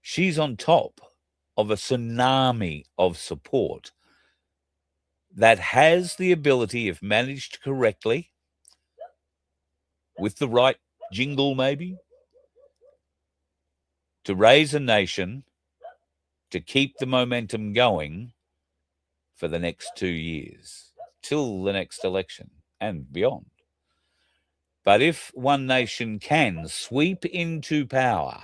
she's on top of a tsunami of support that has the ability, if managed correctly, with the right jingle maybe, to raise a nation, to keep the momentum going for the next 2 years, till the next election and beyond. But if One Nation can sweep into power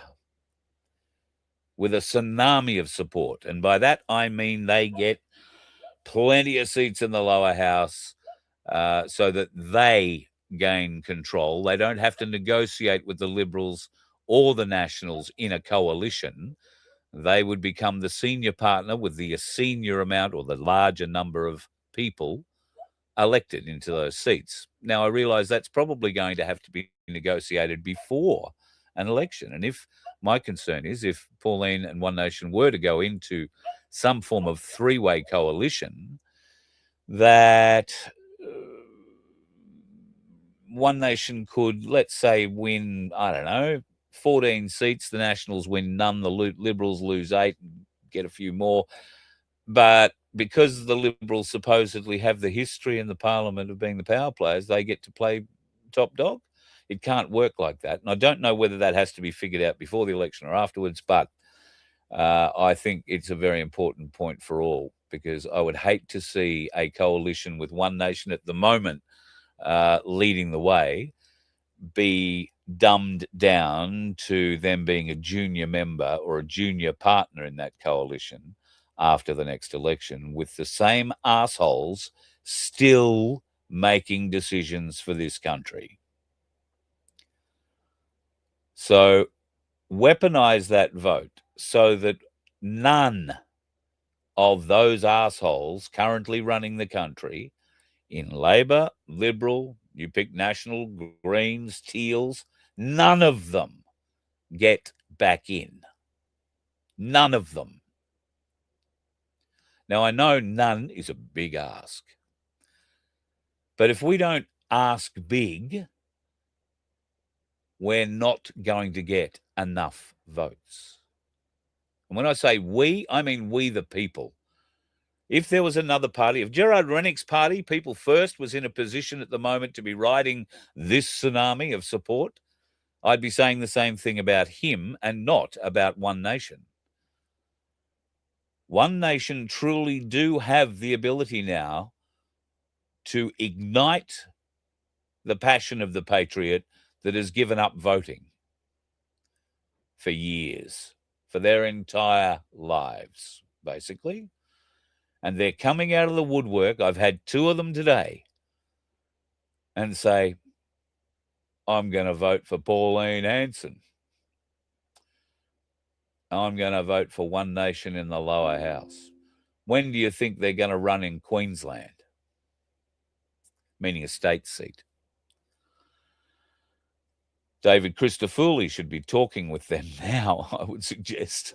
with a tsunami of support, and by that I mean they get plenty of seats in the lower house so that they gain control. They don't have to negotiate with the Liberals or the Nationals in a coalition. They would become the senior partner with the senior amount or the larger number of people elected into those seats. Now, I realise that's probably going to have to be negotiated before an election. And if my concern is if Pauline and One Nation were to go into some form of three-way coalition, that One Nation could, let's say, win, I don't know, 14 seats. The Nationals win none. The Liberals lose 8, get a few more. But because the Liberals supposedly have the history in the parliament of being the power players, they get to play top dog. It can't work like that. And I don't know whether that has to be figured out before the election or afterwards, but I think it's a very important point for all, because I would hate to see a coalition with One Nation at the moment leading the way be dumbed down to them being a junior member or a junior partner in that coalition after the next election, with the same assholes still making decisions for this country. So weaponize that vote so that none of those assholes currently running the country in Labor, Liberal, you pick National, Greens, Teals, none of them get back in. None of them. Now, I know none is a big ask. But if we don't ask big, we're not going to get enough votes. And when I say we, I mean we the people. If there was another party, if Gerard Rennick's party, People First, was in a position at the moment to be riding this tsunami of support, I'd be saying the same thing about him and not about One Nation. One Nation truly do have the ability now to ignite the passion of the patriot that has given up voting for years, for their entire lives. basically. And they're coming out of the woodwork. I've had 2 of them today and say, I'm going to vote for Pauline Hanson. I'm going to vote for One Nation in the lower house. When do you think they're going to run in Queensland? Meaning a state seat. David Christofouli should be talking with them now, I would suggest,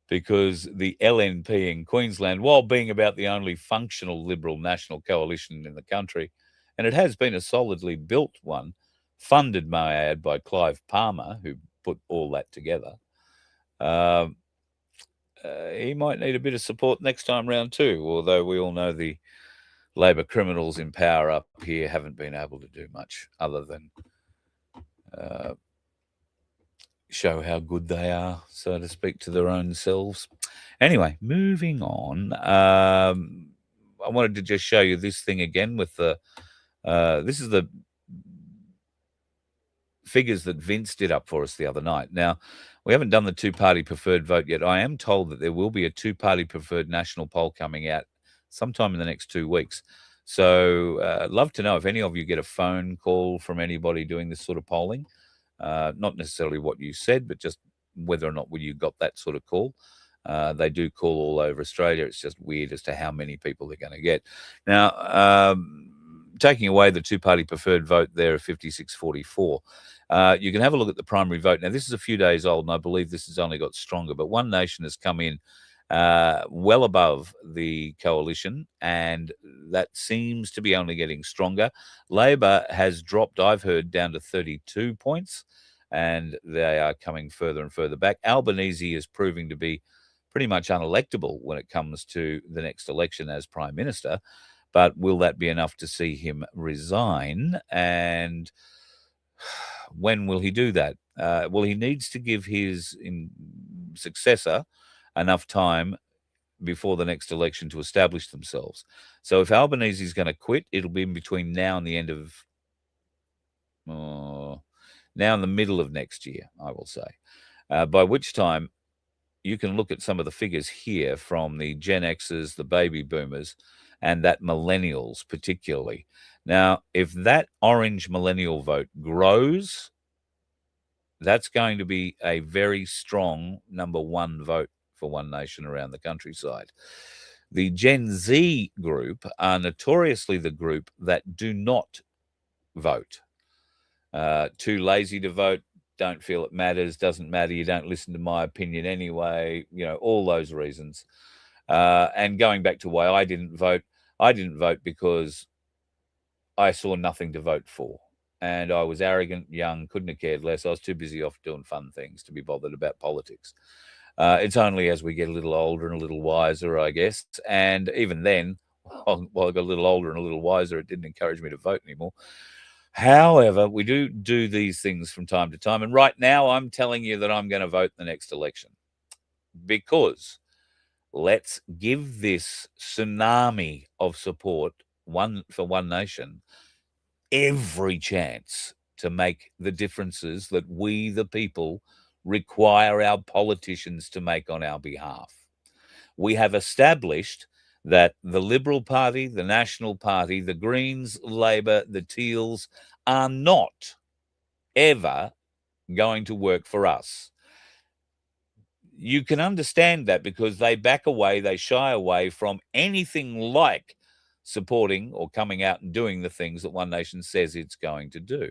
because the LNP in Queensland, while being about the only functional Liberal national coalition in the country, and it has been a solidly built one, funded, may I add, by Clive Palmer, who put all that together, he might need a bit of support next time round too, although we all know the Labor criminals in power up here haven't been able to do much other than show how good they are, so to speak, to their own selves. Anyway, moving on. I wanted to just show you this thing again with the, this is the figures that Vince did up for us the other night. Now, we haven't done the 2-party preferred vote yet. I am told that there will be a 2-party preferred national poll coming out sometime in the next 2 weeks. So I'd love to know if any of you get a phone call from anybody doing this sort of polling. Not necessarily what you said, but just whether or not you got that sort of call. They do call all over Australia. It's just weird as to how many people they're going to get. Now, taking away the 2-party preferred vote there of 56-44, you can have a look at the primary vote. Now, this is a few days old, and I believe this has only got stronger, but One Nation has come in well above the coalition, and that seems to be only getting stronger. Labor has dropped, I've heard, down to 32 points, and they are coming further and further back. Albanese is proving to be pretty much unelectable when it comes to the next election as Prime Minister, but will that be enough to see him resign? And when will he do that? Well, he needs to give his successor enough time before the next election to establish themselves. So if Albanese is going to quit, it'll be in between now and the end of, now in the middle of next year, I will say, by which time you can look at some of the figures here from the Gen Xers, the baby boomers, and that millennials particularly. Now, if that orange millennial vote grows, that's going to be a very strong number 1 vote for One Nation around the countryside. The Gen Z group are notoriously the group that do not vote. Too lazy to vote, don't feel it matters, doesn't matter, you don't listen to my opinion anyway, you know, all those reasons. And going back to why I didn't vote because I saw nothing to vote for. And I was arrogant, young, couldn't have cared less. I was too busy off doing fun things to be bothered about politics. It's only as we get a little older and a little wiser, I guess. And even then, while I got a little older and a little wiser, it didn't encourage me to vote anymore. However, we do these things from time to time. And right now, I'm telling you that I'm going to vote in the next election. Because let's give this tsunami of support for One Nation every chance to make the differences that we, the people, require our politicians to make on our behalf. We have established that the Liberal Party, the National Party, the Greens, Labor, the Teals are not ever going to work for us. You can understand that because they back away, they shy away from anything like supporting or coming out and doing the things that One Nation says it's going to do.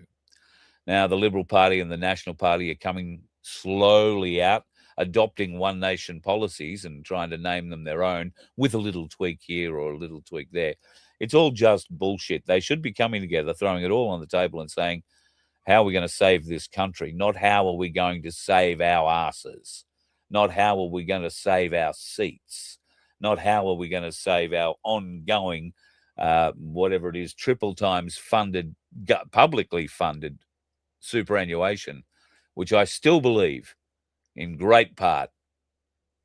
Now, the Liberal Party and the National Party are coming slowly out, adopting One Nation policies and trying to name them their own with a little tweak here or a little tweak there. It's all just bullshit. They should be coming together, throwing it all on the table and saying, how are we going to save this country? Not how are we going to save our asses? Not how are we going to save our seats? Not how are we going to save our ongoing, whatever it is, triple times funded, publicly funded superannuation, which I still believe in great part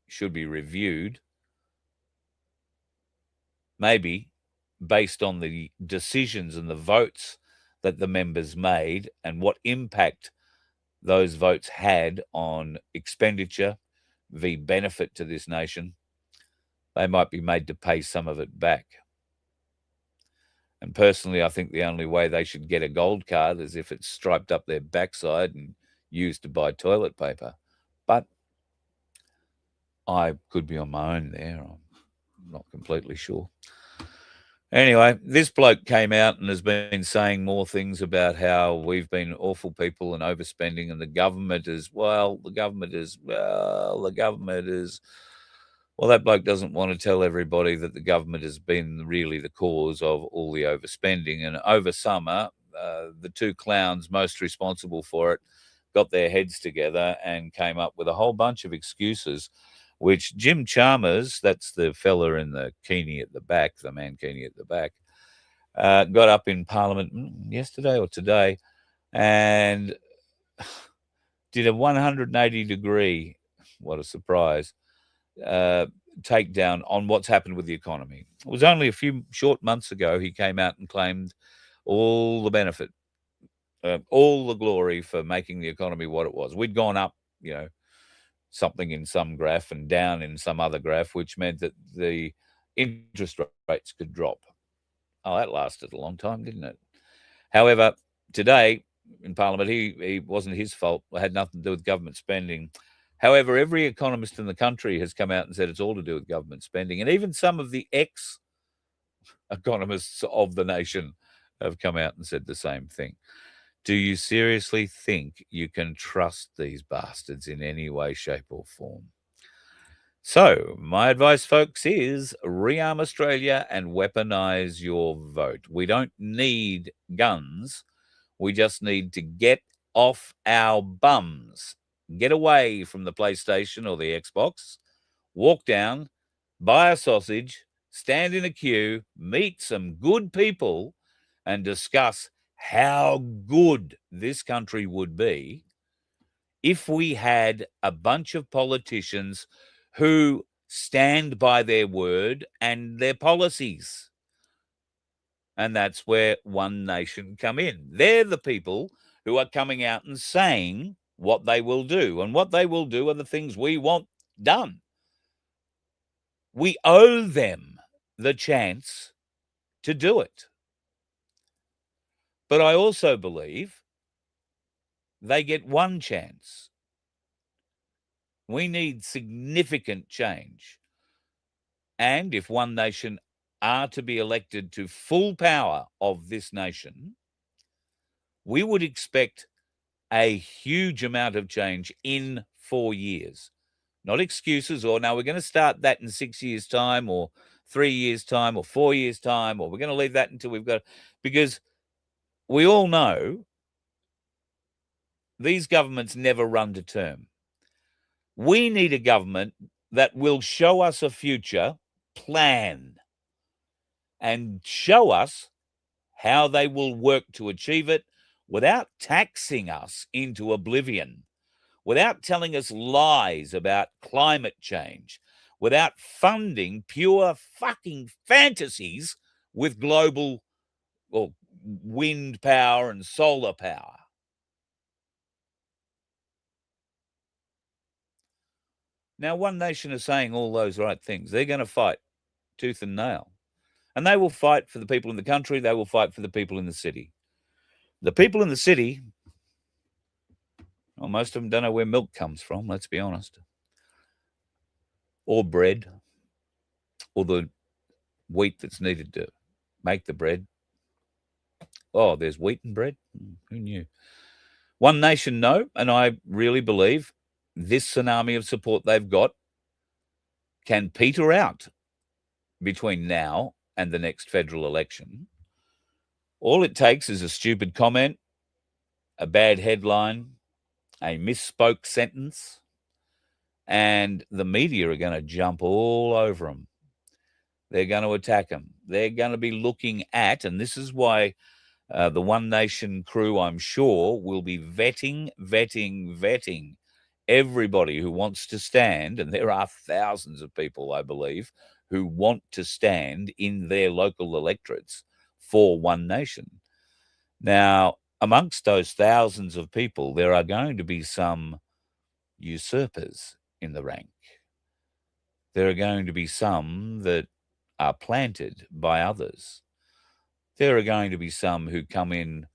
should be reviewed, maybe based on the decisions and the votes that the members made and what impact those votes had on expenditure, the benefit to this nation. they might be made to pay some of it back. And personally, I think the only way they should get a gold card is if it's striped up their backside and used to buy toilet paper. But I could be on my own there. I'm not completely sure. Anyway, this bloke came out and has been saying more things about how we've been awful people and overspending, and the government is, well, that bloke doesn't want to tell everybody that the government has been really the cause of all the overspending. And over summer, the two clowns most responsible for it got their heads together and came up with a whole bunch of excuses, which Jim Chalmers, that's the fella in the Keeney at the back, the mankini at the back, got up in Parliament yesterday or today and did a 180-degree, what a surprise, takedown on what's happened with the economy. It was only a few short months ago he came out and claimed all the benefit, all the glory for making the economy what it was. We'd gone up, something in some graph and down in some other graph, which meant that the interest rates could drop. Oh, that lasted a long time, didn't it? However, today in Parliament, he wasn't his fault. It had nothing to do with government spending. However, every economist in the country has come out and said it's all to do with government spending. And even some of the ex-economists of the nation have come out and said the same thing. Do you seriously think you can trust these bastards in any way, shape, or form? So, my advice, folks, is rearm Australia and weaponize your vote. We don't need guns. We just need to get off our bums. Get away from the PlayStation or the Xbox. Walk down, buy a sausage, stand in a queue, meet some good people, and discuss how good this country would be if we had a bunch of politicians who stand by their word and their policies. And that's where One Nation come in. They're the people who are coming out and saying what they will do. And what they will do are the things we want done. We owe them the chance to do it. But I also believe they get one chance. We need significant change. And if One Nation are to be elected to full power of this nation, we would expect a huge amount of change in 4 years. Not excuses, or no, we're going to start that in 6 years' time, or 3 years' time, or 4 years' time, or we're going to leave that until we've got... Because we all know these governments never run to term. We need a government that will show us a future plan and show us how they will work to achieve it without taxing us into oblivion, without telling us lies about climate change, without funding pure fucking fantasies with global wind power and solar power. Now, One Nation is saying all those right things. They're going to fight tooth and nail. And they will fight for the people in the country. They will fight for the people in the city. The people in the city, well, most of them don't know where milk comes from, let's be honest. Or bread. Or the wheat that's needed to make the bread. Oh, there's wheat and bread? Who knew? One Nation, no. And I really believe this tsunami of support they've got can peter out between now and the next federal election. All it takes is a stupid comment, a bad headline, a misspoke sentence, and the media are going to jump all over them. They're going to attack them. They're going to be looking at, and this is why the One Nation crew, I'm sure, will be vetting everybody who wants to stand, and there are thousands of people, I believe, who want to stand in their local electorates for One Nation. Now, amongst those thousands of people, there are going to be some usurpers in the rank. there are going to be some that are planted by others. There are going to be some who come in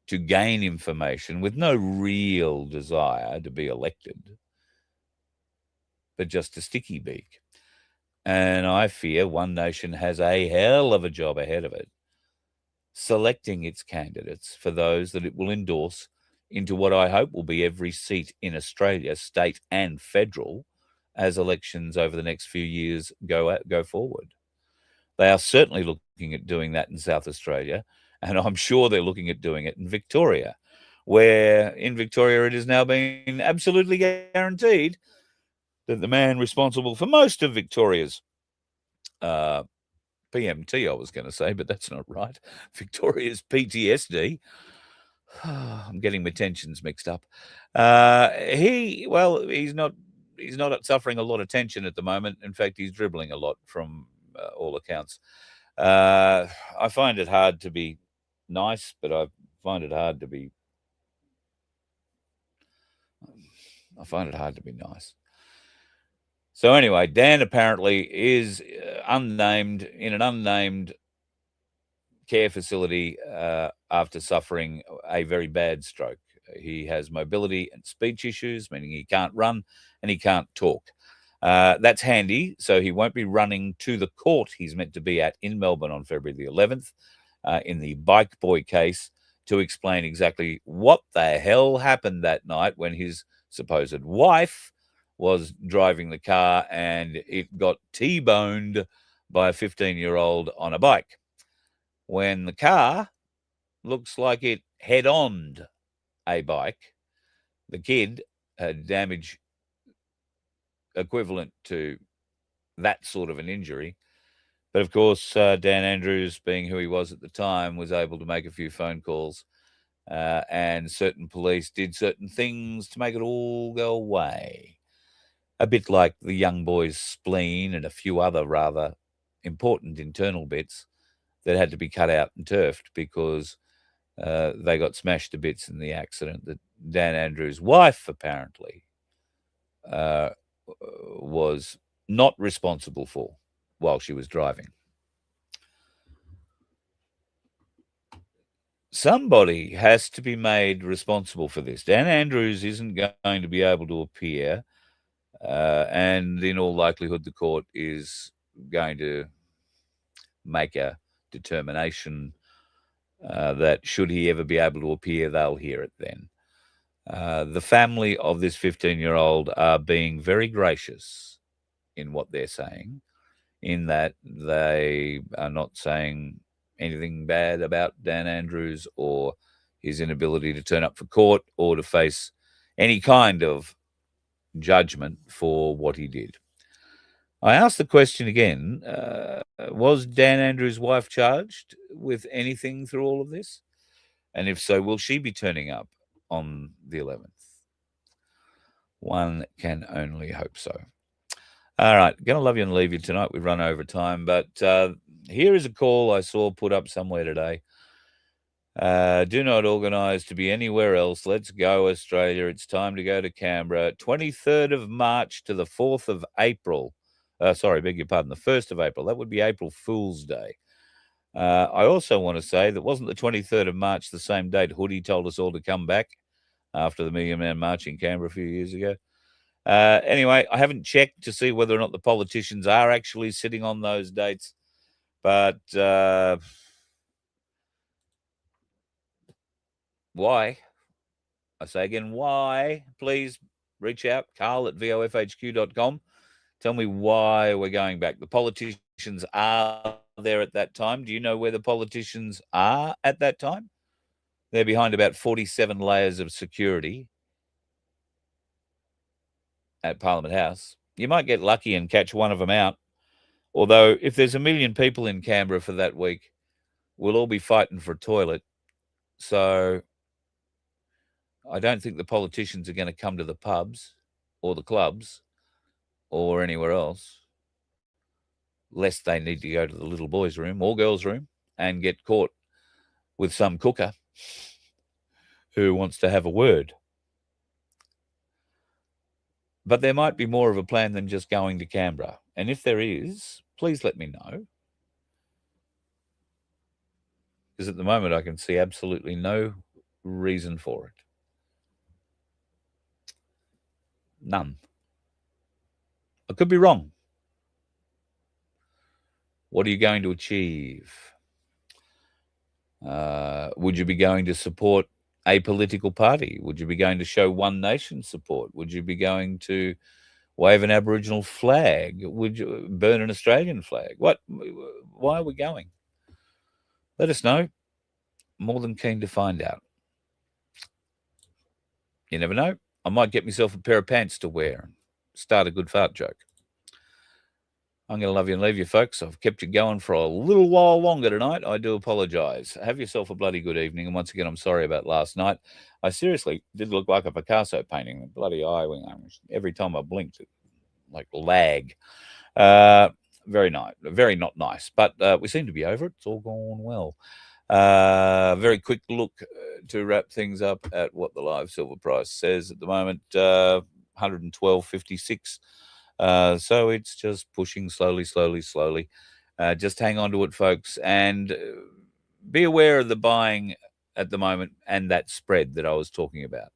to gain information with no real desire to be elected, but just a sticky beak. And I fear One Nation has a hell of a job ahead of it, selecting its candidates for those that it will endorse into what I hope will be every seat in Australia, state and federal, as elections over the next few years go forward. They are certainly looking at doing that in South Australia, and I'm sure they're looking at doing it in Victoria, where in Victoria it has now been absolutely guaranteed that the man responsible for most of Victoria's PMT, I was going to say, but that's not right. Victoria's PTSD. I'm getting my tensions mixed up. He's not suffering a lot of tension at the moment. In fact, he's dribbling a lot from all accounts. I find it hard to be nice, but I find it hard to be nice. So anyway, Dan apparently is unnamed in an unnamed care facility after suffering a very bad stroke. He has mobility and speech issues, meaning he can't run and he can't talk. That's handy, so he won't be running to the court he's meant to be at in Melbourne on February the 11th in the Bike Boy case to explain exactly what the hell happened that night when his supposed wife was driving the car and it got T-boned by a 15-year-old on a bike, when the car looks like it head-oned a bike. The kid had damage equivalent to that sort of an injury. But of course, Dan Andrews, being who he was at the time, was able to make a few phone calls, and certain police did certain things to make it all go away. A bit like the young boy's spleen and a few other rather important internal bits that had to be cut out and turfed because they got smashed to bits in the accident that Dan Andrews' wife apparently was not responsible for while she was driving. Somebody has to be made responsible for this. Dan Andrews isn't going to be able to appear, and in all likelihood, the court is going to make a determination that should he ever be able to appear, they'll hear it then. The family of this 15-year-old are being very gracious in what they're saying, in that they are not saying anything bad about Dan Andrews or his inability to turn up for court or to face any kind of judgment for what he did. I asked the question again, was Dan Andrews' wife charged with anything through all of this? And if so, will she be turning up on the 11th? One can only hope so. All right, going to love you and leave you tonight. We've run over time, but here is a call I saw put up somewhere today. Do not organise to be anywhere else. Let's go, Australia. It's time to go to Canberra. 23rd of March to the 4th of April. Beg your pardon, the 1st of April. That would be April Fool's Day. I also want to say that wasn't the 23rd of March the same date Hoodie told us all to come back after the Million Man March in Canberra a few years ago. Anyway, I haven't checked to see whether or not the politicians are actually sitting on those dates, but why? I say again, why? Please reach out, carl@vofhq.com. Tell me why we're going back. The politicians are there at that time. Do you know where the politicians are at that time? They're behind about 47 layers of security at Parliament House. You might get lucky and catch one of them out. Although if there's 1 million people in Canberra for that week, we'll all be fighting for a toilet. So I don't think the politicians are going to come to the pubs or the clubs or anywhere else, lest they need to go to the little boys' room or girls' room and get caught with some cooker who wants to have a word. But there might be more of a plan than just going to Canberra. And if there is, please let me know. Because at the moment, I can see absolutely no reason for it. None. I could be wrong. What are you going to achieve? Would you be going to support a political party? Would you be going to show One Nation support? Would you be going to wave an Aboriginal flag? Would you burn an Australian flag? What? Why are we going? Let us know. More than keen to find out. You never know. I might get myself a pair of pants to wear and start a good fart joke. I'm going to love you and leave you, folks. I've kept you going for a little while longer tonight. I do apologise. Have yourself a bloody good evening. And once again, I'm sorry about last night. I seriously did look like a Picasso painting. The bloody eye, every time I blinked, it like lag. Very nice. Very not nice. But we seem to be over it. It's all gone well. Very quick look to wrap things up at what the live silver price says at the moment. 112.56. So it's just pushing slowly. Just hang on to it, folks, and be aware of the buying at the moment and that spread that I was talking about.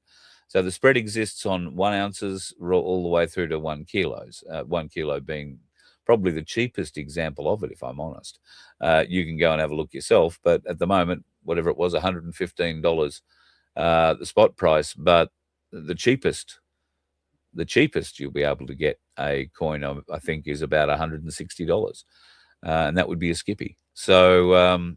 So the spread exists on 1 ounces all the way through to 1 kilos. 1 kilo being probably the cheapest example of it, if I'm honest. You can go and have a look yourself, but at the moment, whatever it was, $115, the spot price, but the cheapest you'll be able to get a coin of, I think, is about $160. And that would be a skippy. So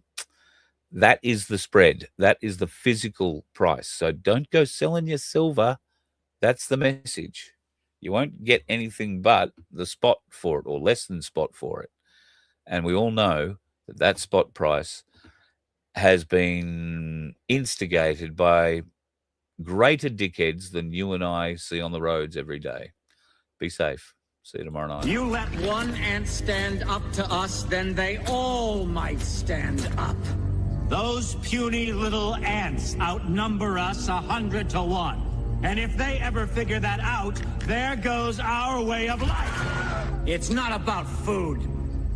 that is the spread. That is the physical price. So don't go selling your silver. That's the message. You won't get anything but the spot for it or less than spot for it. And we all know that that spot price has been instigated by greater dickheads than you and I see on the roads every day. Be safe. See you tomorrow night. You let one ant stand up to us, then they all might stand up. Those puny little ants outnumber us 100 to 1. And if they ever figure that out, there goes our way of life. It's not about food.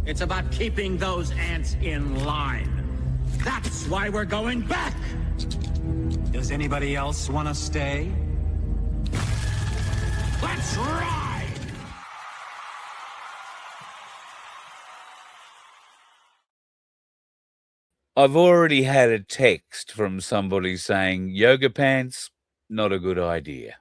It's about keeping those ants in line. That's why we're going back. Does anybody else want to stay? Let's ride! I've already had a text from somebody saying yoga pants, not a good idea.